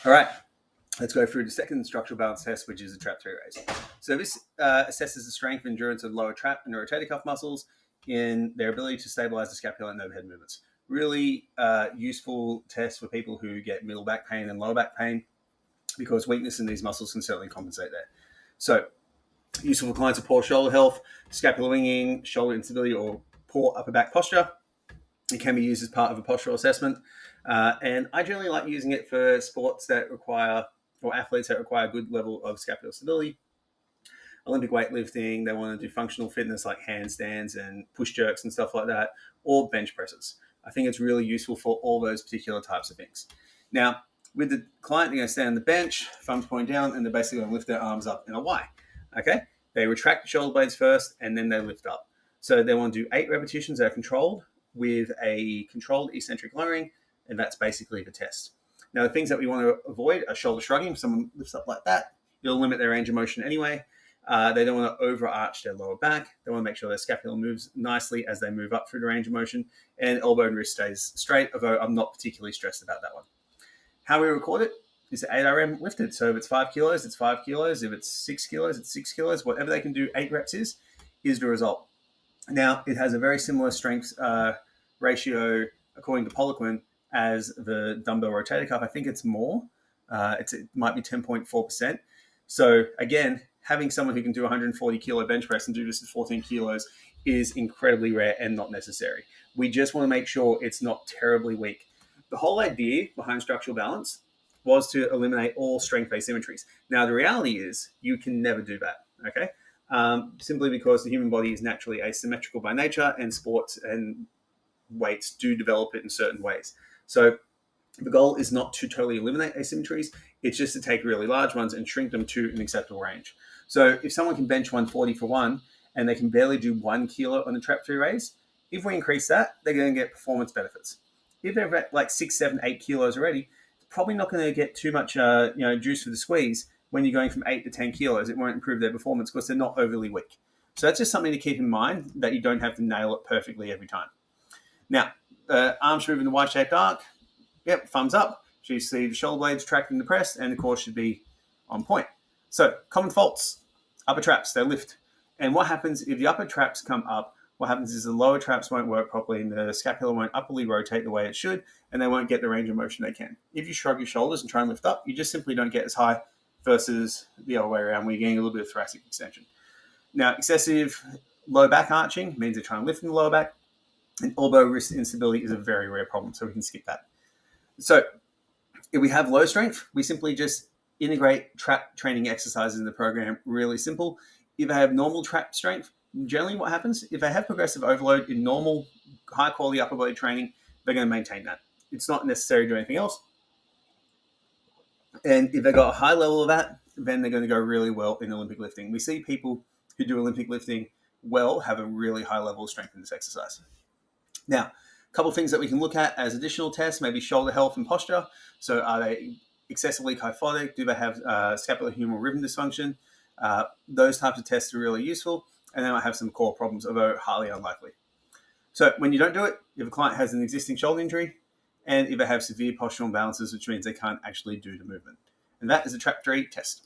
All right, let's go through the second structural balance test, which is the trap 3 raise. So this assesses the strength and endurance of lower trap and rotator cuff muscles in their ability to stabilize the scapula and overhead movements. Really useful test for people who get middle back pain and lower back pain, because weakness in these muscles can certainly compensate there. So useful for clients with poor shoulder health, scapular winging, shoulder instability, or poor upper back posture. It can be used as part of a postural assessment. And I generally like using it for sports that require, or athletes that require a good level of scapular stability. Olympic weightlifting, they want to do functional fitness like handstands and push jerks and stuff like that, or bench presses. I think it's really useful for all those particular types of things. Now, with the client, they're going to stand on the bench, thumbs pointing down, and they're basically going to lift their arms up in a Y. Okay? They retract the shoulder blades first, and then they lift up. So they want to do 8 repetitions that are controlled with a controlled eccentric lowering, and that's basically the test. Now, the things that we want to avoid are shoulder shrugging. If someone lifts up like that, it'll limit their range of motion anyway. They don't want to overarch their lower back. They want to make sure their scapula moves nicely as they move up through the range of motion, and elbow and wrist stays straight, although I'm not particularly stressed about that one. How we record it is 8 RM lifted. So if it's 5 kilos, it's 5 kilos. If it's 6 kilos, it's 6 kilos. Whatever they can do, 8 reps is the result. Now, it has a very similar strength ratio, according to Poliquin, as the dumbbell rotator cuff. I think it's more. It might be 10.4%. So again, having someone who can do 140 kilo bench press and do this at 14 kilos is incredibly rare and not necessary. We just want to make sure it's not terribly weak. The whole idea behind structural balance was to eliminate all strength asymmetries. Now, the reality is you can never do that, okay? Simply because the human body is naturally asymmetrical by nature, and sports and weights do develop it in certain ways. So the goal is not to totally eliminate asymmetries. It's just to take really large ones and shrink them to an acceptable range. So if someone can bench 140 for one, and they can barely do 1 kilo on the trap 3 raise, if we increase that, they're going to get performance benefits. If they're at like 6, 7, 8 kilos already, it's probably not going to get too much juice for the squeeze. When you're going from 8 to 10 kilos, it won't improve their performance because they're not overly weak. So that's just something to keep in mind, that you don't have to nail it perfectly every time. Now, arms moving the Y-shaped arc. Yep, thumbs up. So you see the shoulder blades tracking the press, and the core should be on point. So common faults: upper traps, they lift. And what happens if the upper traps come up? What happens is the lower traps won't work properly, and the scapula won't upwardly rotate the way it should, and they won't get the range of motion they can. If you shrug your shoulders and try and lift up, you just simply don't get as high versus the other way around, where you're getting a little bit of thoracic extension. Now, excessive low back arching means they're trying to lift in the lower back, and elbow wrist instability is a very rare problem, so we can skip that. So if we have low strength, we simply just integrate trap training exercises in the program. Really simple. If they have normal trap strength, generally what happens, if they have progressive overload in normal, high-quality upper body training, they're going to maintain that. It's not necessary to do anything else. And if they've got a high level of that, then they're going to go really well in Olympic lifting. We see people who do Olympic lifting well have a really high level of strength in this exercise. Now, a couple of things that we can look at as additional tests, maybe shoulder health and posture. So are they excessively kyphotic? Do they have scapulohumeral rhythm dysfunction? Those types of tests are really useful. And they might have some core problems, although highly unlikely. So when you don't do it, if a client has an existing shoulder injury, and if they have severe postural imbalances, which means they can't actually do the movement. And that is a trap 3 test.